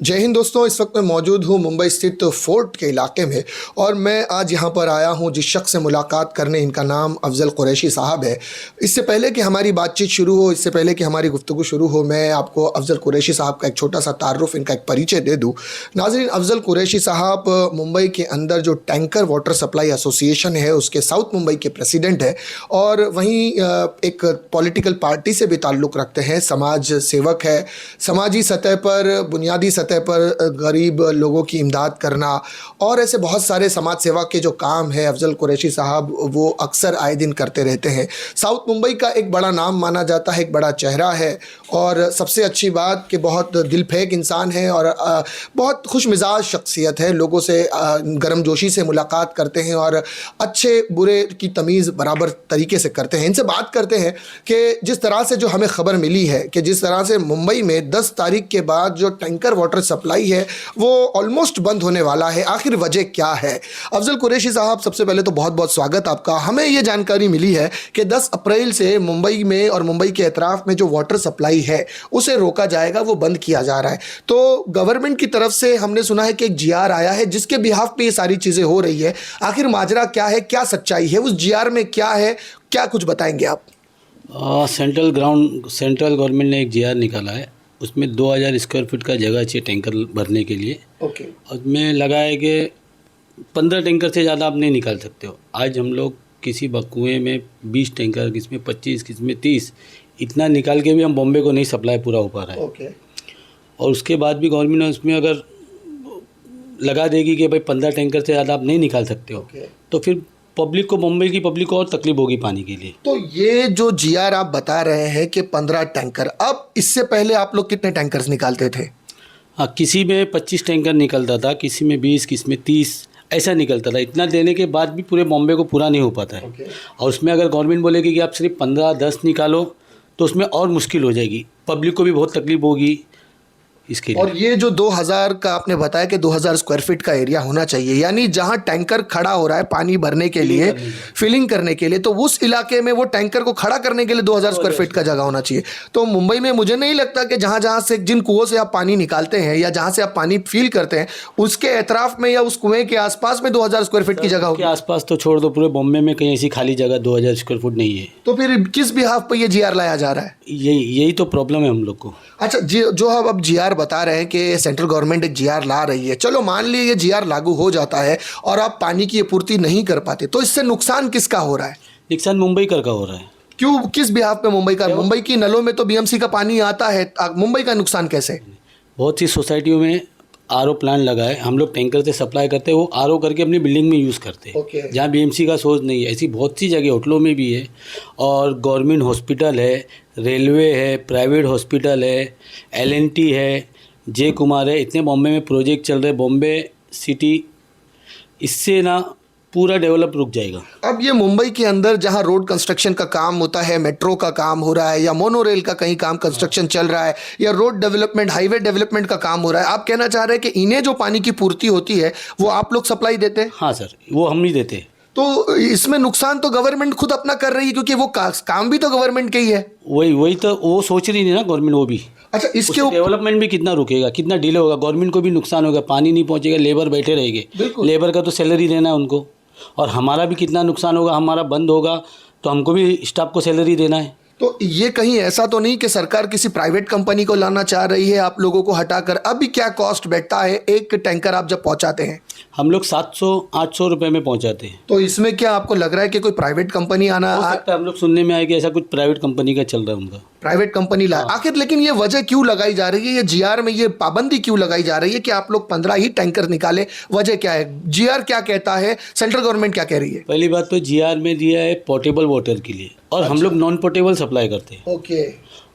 जय हिंद दोस्तों, इस वक्त मैं मौजूद हूँ मुंबई स्थित फोर्ट के इलाके में और मैं आज यहाँ पर आया हूँ जिस शख्स से मुलाकात करने। इनका नाम अफजल कुरैशी साहब है। इससे पहले कि हमारी बातचीत शुरू हो, इससे पहले कि हमारी गुफ्तगू शुरू हो, मैं आपको अफजल कुरैशी साहब का एक छोटा सा तारुफ, इनका एक परिचय दे दूँ। नाज़रीन, अफजल कुरैशी साहब मुंबई के अंदर जो टैंकर वाटर सप्लाई एसोसिएशन है उसके साउथ मुंबई के प्रेसिडेंट है और वहीं एक पॉलिटिकल पार्टी से भी ताल्लुक़ रखते हैं। समाज सेवक है। समाजी सतह पर, बुनियादी सतह पर गरीब लोगों की इमदाद करना और ऐसे बहुत सारे समाज सेवा के जो काम है अफजल कुरैशी साहब वो अक्सर आए दिन करते रहते हैं। साउथ मुंबई का एक बड़ा नाम माना जाता है, एक बड़ा चेहरा है और सबसे अच्छी बात कि बहुत दिलफेक इंसान है और बहुत खुश मिजाज शख्सियत है। लोगों से गर्मजोशी से मुलाकात करते हैं और अच्छे बुरे की तमीज़ बराबर तरीके से करते हैं। इनसे बात करते हैं कि जिस तरह से जो हमें ख़बर मिली है कि जिस तरह से मुंबई में 10 तारीख के बाद जो टैंकर वाटर सप्लाई है वो ऑलमोस्ट बंद होने वाला है, आखिर वजह क्या है। अफजल कुरैशी साहब, सबसे पहले तो बहुत बहुत स्वागत आपका। हमें ये जानकारी मिली है कि 10 अप्रैल से मुंबई में और मुंबई के अतराफ़ में जो वाटर सप्लाई है उसे रोका जाएगा, वो बंद किया जा रहा है। तो गवर्नमेंट की तरफ से हमने सुना है कि एक जीआर आया है जिसके बिहाफ पे ये सारी चीज़ें हो रही है। आखिर माजरा क्या है, क्या सच्चाई है, उस जीआर में क्या है, क्या कुछ बताएंगे आप? सेंट्रल गवर्नमेंट ने एक जीआर निकाला है। उसमें 2000 स्क्वायर फीट का जगह चाहिए टैंकर भरने के लिए। ओके। उसमें लगा है कि 15 टैंकर से ज़्यादा आप नहीं निकाल सकते हो। आज हम लोग किसी कुएं में 20 टैंकर, किसमें 25, किसमें 30, इतना निकाल के भी हम बॉम्बे को नहीं सप्लाई पूरा हो पा रहा है। ओके। और उसके बाद भी गवर्नमेंट उसमें अगर लगा देगी कि भाई 15 टैंकर से ज़्यादा आप नहीं निकाल सकते हो, तो फिर पब्लिक को, मुंबई की पब्लिक को और तकलीफ होगी पानी के लिए। तो ये जो जीआर आप बता रहे हैं कि 15 टैंकर, अब इससे पहले आप लोग कितने टैंकर्स निकालते थे? हाँ, किसी में 25 टैंकर निकलता था, किसी में 20, किसी में 30 ऐसा निकलता था। इतना देने के बाद भी पूरे बॉम्बे को पूरा नहीं हो पाता है। और उसमें अगर गवर्नमेंट बोलेगी कि आप सिर्फ 15-10 निकालो तो उसमें और मुश्किल हो जाएगी, पब्लिक को भी बहुत तकलीफ होगी इसके लिए। और ये जो 2000 का आपने बताया कि 2000 स्क्वायर फीट का एरिया होना चाहिए, यानी जहां टैंकर खड़ा हो रहा है पानी भरने के लिए, फिलिंग करने के लिए, तो उस इलाके में वो टैंकर को खड़ा करने के लिए 2000 स्क्वायर फीट का जगह होना चाहिए। तो मुंबई में मुझे नहीं लगता कि जहां जहां से, जिन कुओं से आप पानी निकालते हैं या जहां से आप पानी फील करते हैं, उसके एतराफ में या उस कुएं के आसपास में 2000 स्क्वायर फीट की जगह होगी। आसपास तो छोड़ दो, पूरे बॉम्बे में कहीं ऐसी खाली जगह 2000 स्क्वायर फुट नहीं है। तो फिर किस बिहाफ पर यह जीआर लाया जा रहा है? यही तो प्रॉब्लम है हम लोग को। अच्छा, जो आप अब जीआर बता रहे हैं कि सेंट्रल गवर्नमेंट एक जीआर ला रही है, चलो मान लीजिए ये जीआर लागू हो जाता है और आप पानी की आपूर्ति नहीं कर पाते, तो इससे नुकसान किसका हो रहा है? नुकसान मुंबई का हो रहा है। क्यों, किस बिहाफ पे मुंबई का? मुंबई की नलों में तो बीएमसी का पानी आता है, मुंबई का नुकसान कैसे? बहुत सी सोसाइटियों में आरओ प्लांट लगा है, हम लोग टैंकर से सप्लाई करते हैं, वो आरओ करके अपनी बिल्डिंग में यूज़ करते हैं। जहाँ बीएमसी का सोर्स नहीं है। ऐसी बहुत सी जगह होटलों में भी है और गवर्नमेंट हॉस्पिटल है, रेलवे है, प्राइवेट हॉस्पिटल है, एलएनटी है, जे कुमार है, इतने बॉम्बे में प्रोजेक्ट चल रहे। बॉम्बे सिटी इससे ना पूरा डेवलप रुक जाएगा। अब ये मुंबई के अंदर जहाँ रोड कंस्ट्रक्शन का काम होता है, मेट्रो का काम हो रहा है या मोनोरेल का कहीं काम कंस्ट्रक्शन चल रहा है या रोड डेवलपमेंट, हाईवे डेवलपमेंट का काम हो रहा है, आप कहना चाह रहे हैं कि इन्हें जो पानी की पूर्ति होती है वो आप लोग सप्लाई देते हैं? हाँ सर, वो हम नहीं देते। तो इसमें नुकसान तो गवर्नमेंट खुद अपना कर रही है, क्योंकि वो काम भी तो गवर्नमेंट के ही है। वही तो वो सोच रही नहीं ना गवर्नमेंट, वो भी। अच्छा, इसके डेवलपमेंट भी कितना रुकेगा, कितना डिले होगा, गवर्नमेंट को भी नुकसान होगा, पानी नहीं पहुंचेगा, लेबर बैठे रहेंगे, लेबर का तो सैलरी देना है उनको, और हमारा भी कितना नुकसान होगा, हमारा बंद होगा तो हमको भी स्टाफ को सैलरी देना है। तो ये कहीं ऐसा तो नहीं कि सरकार किसी प्राइवेट कंपनी को लाना चाह रही है आप लोगों को हटाकर? अभी क्या कॉस्ट बैठता है एक टैंकर आप जब पहुंचाते हैं? हम लोग 700-800 रुपये में पहुंचाते हैं। तो इसमें क्या आपको लग रहा है कि कोई प्राइवेट कंपनी आना हो सकता है? हम लोग सुनने में आए कि ऐसा कुछ प्राइवेट कंपनी का चल रहा है, उनका प्राइवेट कंपनी ला। आखिर लेकिन ये वजह क्यों लगाई जा रही है, ये जीआर में ये पाबंदी क्यों लगाई जा रही है कि आप लोग 15 ही टैंकर निकाले? वजह क्या है? जीआर क्या कहता है, सेंट्रल गवर्नमेंट क्या कह रही है? पहली बात तो जीआर में दिया है पोर्टेबल वाटर के लिए, और हम लोग नॉन पोर्टेबल सप्लाई करते हैं। ओके।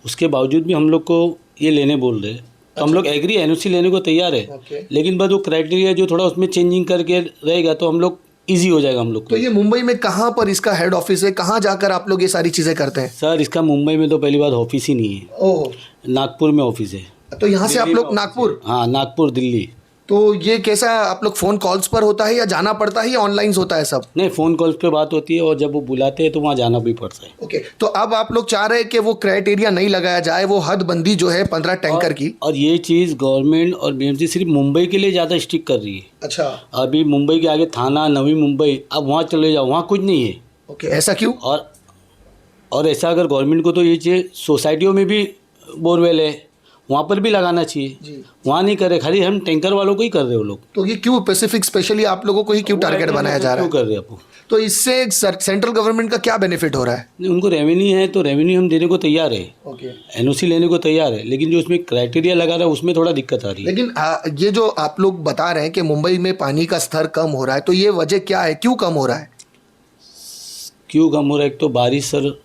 उसके बावजूद भी हम लोग को ये लेने बोल रहे हैं, तो हम लोग एग्री, एनओसी लेने को तैयार है। लेकिन बस वो क्राइटेरिया जो थोड़ा उसमें चेंजिंग करके रहेगा तो हम लोग ईजी हो जाएगा हम लोग को। तो ये मुंबई में कहाँ पर इसका हेड ऑफिस है, कहाँ जाकर आप लोग ये सारी चीज़ें करते हैं? सर, इसका मुंबई में तो पहली बात ऑफिस ही नहीं है। ओह। नागपुर में ऑफिस है। तो यहाँ से आप लोग नागपुर? हाँ, नागपुर, दिल्ली। तो ये कैसा आप लोग फ़ोन कॉल्स पर होता है या जाना पड़ता है या ऑनलाइन होता है सब? नहीं, फ़ोन कॉल्स पे बात होती है और जब वो बुलाते हैं तो वहाँ जाना भी पड़ता है। ओके, तो अब आप लोग चाह रहे हैं कि वो क्राइटेरिया नहीं लगाया जाए, वो हदबंदी जो है 15 टैंकर की। और ये चीज़ गवर्नमेंट और बीएमसी सिर्फ मुंबई के लिए ज़्यादा स्टिक कर रही है। अच्छा। अभी मुंबई के आगे थाना नवी मुंबई, अब वहाँ चले जाओ, वहाँ कुछ नहीं है। ओके, ऐसा क्यों? और ऐसा अगर गवर्नमेंट को तो ये चाहिए, सोसाइटियों में भी बोरवेल है, वहाँ पर भी लगाना चाहिए। जी। वहाँ नहीं करे, खाली हम टैंकर वालों को ही कर रहे हो लोग। तो ये क्यों स्पेसिफिक स्पेशली आप लोगों को ही क्यों टारगेट बनाया जा रहा क्यों है? कर रहे हैं आपको? तो इससे सेंट्रल गवर्नमेंट का क्या बेनिफिट हो रहा है? नहीं, उनको रेवेन्यू है तो रेवेन्यू हम देने को तैयार है, ओके। एनओसी लेने को तैयार है, लेकिन जो उसमें क्राइटेरिया लगा रहा है उसमें थोड़ा दिक्कत आ रही है। लेकिन ये जो आप लोग बता रहे हैं कि मुंबई में पानी का स्तर कम हो रहा है, तो ये वजह क्या है, क्यों कम हो रहा है? क्यों कम हो रहा है? एक तो बारिश सर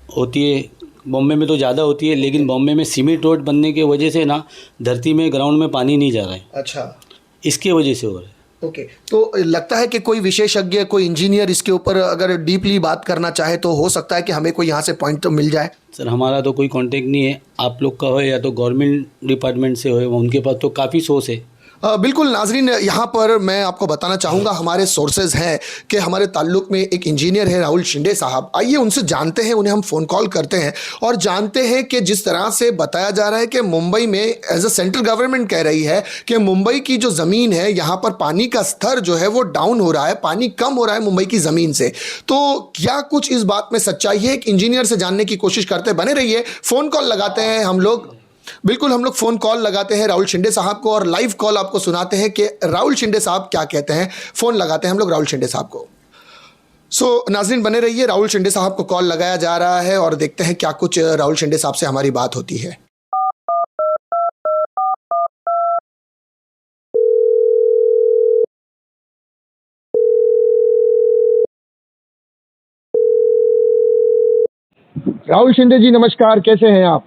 होती है, बॉम्बे में तो ज़्यादा होती है, लेकिन बॉम्बे में सीमेंट रोड बनने की वजह से ना धरती में ग्राउंड में पानी नहीं जा रहा है, अच्छा। इसके वजह से हो रहा है। ओके, तो लगता है कि कोई विशेषज्ञ, कोई इंजीनियर इसके ऊपर अगर डीपली बात करना चाहे तो हो सकता है कि हमें कोई यहाँ से पॉइंट तो मिल जाए। सर हमारा तो कोई कांटेक्ट नहीं है, आप लोग का हो या तो गवर्नमेंट डिपार्टमेंट से हो, उनके पास तो काफ़ी सोर्स है। बिल्कुल नाजरीन, यहाँ पर मैं आपको बताना चाहूँगा हमारे सोर्सेज हैं कि हमारे ताल्लुक़ में एक इंजीनियर है राहुल शिंदे साहब। आइए उनसे जानते हैं, उन्हें हम फ़ोन कॉल करते हैं और जानते हैं कि जिस तरह से बताया जा रहा है कि मुंबई में एज अ सेंट्रल गवर्नमेंट कह रही है कि मुंबई की जो ज़मीन है यहाँ पर पानी का स्तर जो है वो डाउन हो रहा है, पानी कम हो रहा है मुंबई की ज़मीन से। तो क्या कुछ इस बात में सच्चाई है? एक इंजीनियर से जानने की कोशिश करते, बने रहिए। फ़ोन कॉल लगाते हैं हम लोग, बिल्कुल हम लोग फ़ोन कॉल लगाते हैं राहुल शिंदे साहब को और लाइव कॉल आपको सुनाते हैं कि राहुल शिंदे साहब क्या कहते हैं। फ़ोन लगाते हैं हम लोग राहुल शिंदे साहब को। नाज़रीन बने रहिए, राहुल शिंदे साहब को कॉल लगाया जा रहा है और देखते हैं क्या कुछ राहुल शिंदे साहब से हमारी बात होती है। राहुल शिंदे जी नमस्कार, कैसे हैं आप?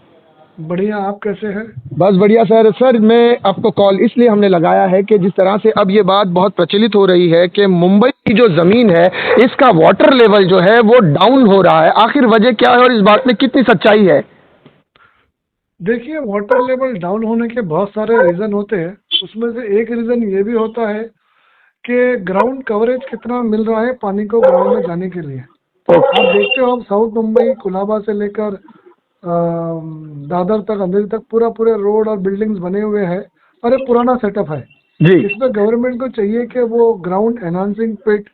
बढ़िया, आप कैसे हैं? बस बढ़िया सर। सर मैं आपको कॉल इसलिए हमने लगाया है कि जिस तरह से अब ये बात बहुत प्रचलित हो रही है कि मुंबई की जो ज़मीन है इसका वाटर लेवल जो है वो डाउन हो रहा है, आखिर वजह क्या है और इस बात में कितनी सच्चाई है? देखिए, वाटर लेवल डाउन होने के बहुत सारे रीज़न होते हैं। उसमें से एक रीज़न ये भी होता है कि ग्राउंड कवरेज कितना मिल रहा है पानी को ग्राउंड में जाने के लिए। आप देखते हो, आप साउथ मुंबई कुलाबा से लेकर दादर तक, अंधेरी तक पूरे रोड और बिल्डिंग्स बने हुए हैं और एक पुराना सेटअप है जी। इसमें गवर्नमेंट को चाहिए कि वो ग्राउंड एनहांसिंग पिट,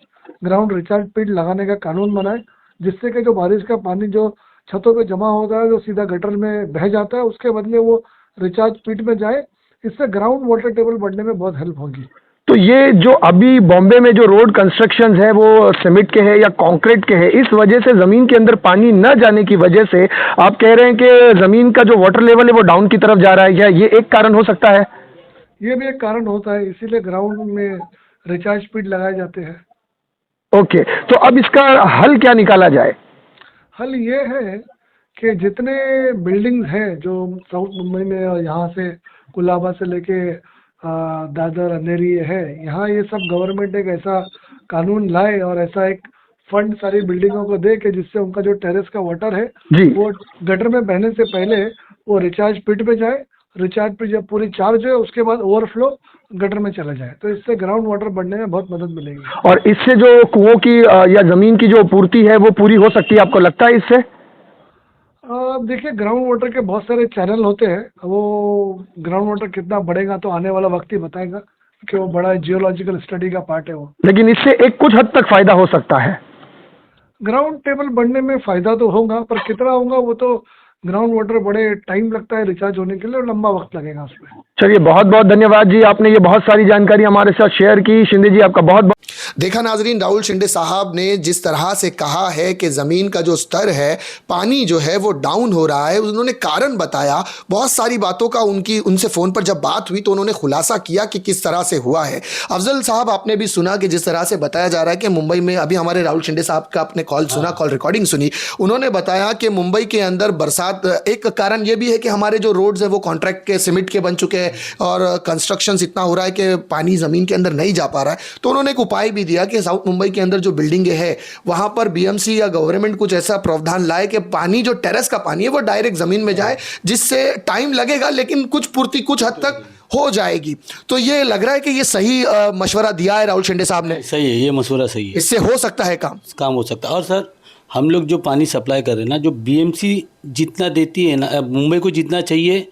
ग्राउंड रिचार्ज पिट लगाने का कानून बनाए, जिससे कि जो बारिश का पानी जो छतों पे जमा होता है, जो सीधा गटर में बह जाता है, उसके बदले वो रिचार्ज पिट में जाए। इससे ग्राउंड वाटर टेबल बढ़ने में बहुत हेल्प होगी। तो ये जो अभी बॉम्बे में जो रोड कंस्ट्रक्शंस है वो सीमेंट के हैं या कंक्रीट के हैं, इस वजह से ज़मीन के अंदर पानी न जाने की वजह से आप कह रहे हैं कि ज़मीन का जो वाटर लेवल है वो डाउन की तरफ जा रहा है, क्या ये एक कारण हो सकता है? ये भी एक कारण होता है, इसीलिए ग्राउंड में रिचार्ज पिट लगाए जाते हैं। ओके, तो अब इसका हल क्या निकाला जाए? हल ये है कि जितने बिल्डिंग्स हैं जो साउथ मुंबई में और यहाँ से कुलाबा से लेके दादर अंधेरी है, यहाँ ये सब गवर्नमेंट एक ऐसा कानून लाए और ऐसा एक फंड सारी बिल्डिंगों को दे कि जिससे उनका जो टेरेस का वाटर है जी। वो गटर में बहने से पहले वो रिचार्ज पिट पे जाए। रिचार्ज पिट जब पूरी चार्ज है उसके बाद ओवरफ्लो गटर में चला जाए, तो इससे ग्राउंड वाटर बढ़ने में बहुत मदद मिलेगी। और इससे जो कुओं की या ज़मीन की जो पूर्ति है वो पूरी हो सकती है, आपको लगता है इससे? देखिए, ग्राउंड वाटर के बहुत सारे चैनल होते हैं, वो ग्राउंड वाटर कितना बढ़ेगा तो आने वाला वक्त ही बताएगा कि वो बड़ा जियोलॉजिकल स्टडी का पार्ट है वो। लेकिन इससे एक कुछ हद तक फ़ायदा हो सकता है। ग्राउंड टेबल बढ़ने में फ़ायदा तो होगा, पर कितना होगा वो तो ग्राउंड वाटर बड़े टाइम लगता है रिचार्ज होने के लिए और लंबा वक्त लगेगा उसमें। चलिए, बहुत बहुत धन्यवाद जी, आपने ये बहुत सारी जानकारी हमारे साथ शेयर की। शिंदे जी आपका बहुत बहुत देखा नाजरीन, राहुल शिंदे साहब ने जिस तरह से कहा है कि ज़मीन का जो स्तर है, पानी जो है वो डाउन हो रहा है, उन्होंने कारण बताया। बहुत सारी बातों का उनसे फ़ोन पर जब बात हुई तो उन्होंने खुलासा किया कि किस तरह से हुआ है। अफजल साहब आपने भी सुना कि जिस तरह से बताया जा रहा है कि मुंबई में, अभी हमारे राहुल शिंदे साहब का आपने कॉल सुना, कॉल रिकॉर्डिंग सुनी, उन्होंने बताया कि मुंबई के अंदर बरसात, एक कारण ये भी है कि हमारे जो रोड्स है वो कॉन्ट्रैक्ट के सीमेंट के बन चुके हैं और कंस्ट्रक्शन इतना हो रहा है कि पानी ज़मीन के अंदर नहीं जा पा रहा है। तो उन्होंने एक उपाय भी दिया कि साउथ मुंबई के अंदर जो बिल्डिंगें है वहां पर बीएमसी या गवर्नमेंट कुछ ऐसा प्रावधान लाए कि पानी, जो टेरेस का पानी है वो डायरेक्ट ज़मीन में जाए, जिससे टाइम लगेगा लेकिन कुछ पूर्ति कुछ हद तक हो जाएगी। तो ये लग रहा है कि ये सही मशवरा दिया है राहुल शिंदे साहब ने, सही है, ये मशवरा सही है, इससे हो सकता है काम हो सकता है। और सर हम लोग जो पानी सप्लाई कर रहे हैं ना, जो बीएमसी जितना देती है ना, मुंबई को जितना चाहिए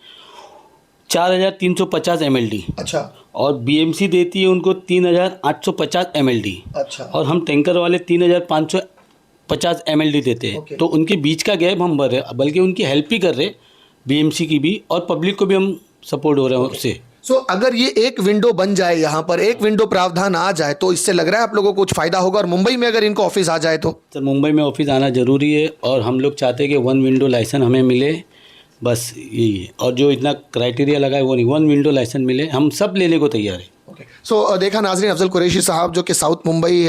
4350 MLD, अच्छा, और बीएमसी देती है उनको 3850 MLD, अच्छा, और हम टैंकर वाले 3550 MLD देते हैं। Okay. तो उनके बीच का गैप हम भर रहे हैं, बल्कि उनकी हेल्प भी कर रहे, बीएमसी की भी, और पब्लिक को भी हम सपोर्ट हो रहे हैं उससे। सो अगर ये एक विंडो बन जाए, यहाँ पर एक विंडो प्रावधान आ जाए, तो इससे लग रहा है आप लोगों को कुछ फायदा होगा। और मुंबई में अगर इनको ऑफिस आ जाए तो सर मुंबई में ऑफिस आना ज़रूरी है, और हम लोग चाहते हैं कि 1 विंडो लाइसेंस हमें मिले, बस यही है। और जो इतना क्राइटेरिया लगा है वो नहीं, 1 विंडो लाइसेंस मिले, हम सब लेने को तैयार है। सो देखा नाजरीन, अफजल कुरैशी साहब जो कि south Mumbai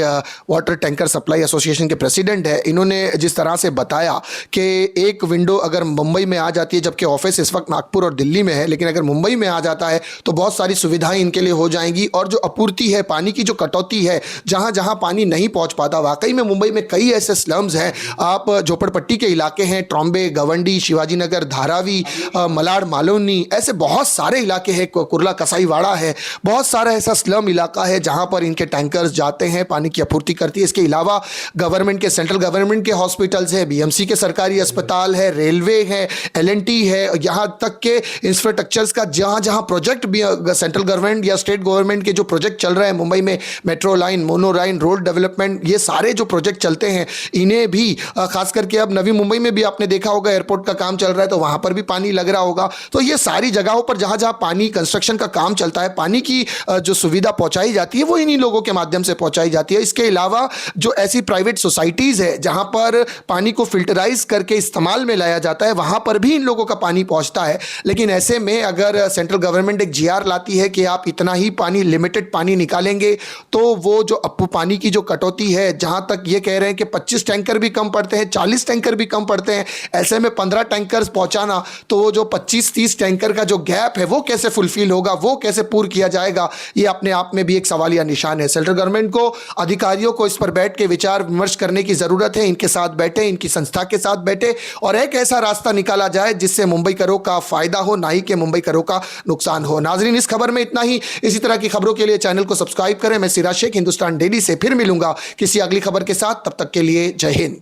water tanker supply association के प्रेसिडेंट है, इन्होंने जिस तरह से बताया कि एक विंडो अगर मुंबई में आ जाती है, जबकि ऑफिस इस वक्त नागपुर और दिल्ली में है, लेकिन अगर मुंबई में आ जाता है तो बहुत सारी सुविधाएं इनके लिए हो जाएंगी। और जो आपूर्ति है, पानी की जो कटौती है, जहां जहां पानी नहीं पहुंच पाता, वाकई में मुंबई में कई ऐसे स्लम्स हैं, आप झोपड़पट्टी के इलाके हैं, ट्रॉम्बे, गवंडी, शिवाजी नगर, धारावी, मलाड, मालोनी, ऐसे बहुत सारे इलाके हैं, कुर्ला कसाईवाड़ा है, बहुत सारा ऐसा स्लम इलाका है जहां पर इनके टैंकर्स जाते हैं, पानी की आपूर्ति करती है। इसके अलावा गवर्नमेंट के, सेंट्रल गवर्नमेंट के हॉस्पिटल्स है, बीएमसी के सरकारी अस्पताल है, रेलवे है, एलएनटी है, यहां तक के इंफ्रास्ट्रक्चर्स का जहां जहां प्रोजेक्ट भी सेंट्रल गवर्नमेंट या स्टेट गवर्नमेंट के जो प्रोजेक्ट चल रहे हैं मुंबई में, metro line, mono line, road development, ये सारे जो प्रोजेक्ट चलते हैं, इन्हें भी खास करके अब नवी मुंबई में भी आपने देखा होगा एयरपोर्ट का काम चल रहा है, तो वहां पर भी पानी लग रहा होगा। तो ये सारी जगहों पर जहां जहां पानी कंस्ट्रक्शन का काम चलता है, पानी की जो सुविधा पहुंचाई जाती है वो इन्हीं लोगों के माध्यम से पहुंचाई जाती है। इसके अलावा जो ऐसी प्राइवेट सोसाइटीज है जहां पर पानी को फिल्टराइज करके इस्तेमाल में लाया जाता है, वहां पर भी इन लोगों का पानी पहुंचता है। लेकिन ऐसे में अगर सेंट्रल गवर्नमेंट एक जीआर लाती है कि आप इतना ही पानी, लिमिटेड पानी निकालेंगे, तो वो जो पानी की जो कटौती है, जहां तक ये कह रहे हैं कि 25 टैंकर भी कम पड़ते हैं, 40 टैंकर भी कम पड़ते हैं, ऐसे में 15 टैंकर्स पहुंचाना, तो वो जो 25-30 टैंकर का जो गैप है वो कैसे फुलफिल होगा, वो कैसे पूर्ण किया जाएगा, ये अपने आप में भी एक सवालिया निशान है। सेंट्रल गवर्नमेंट को, अधिकारियों को इस पर बैठ के विचार विमर्श करने की जरूरत है। इनके साथ बैठे, इनकी संस्था के साथ बैठे और एक ऐसा रास्ता निकाला जाए जिससे मुंबई करों का फायदा हो, ना ही कि मुंबई करों का नुकसान हो। नाजरीन, इस खबर में इतना ही। इसी तरह की खबरों के लिए चैनल को सब्सक्राइब करें। मैं सिराज शेख, हिंदुस्तान डेली से फिर मिलूंगा किसी अगली खबर के साथ। तब तक के लिए जय हिंद।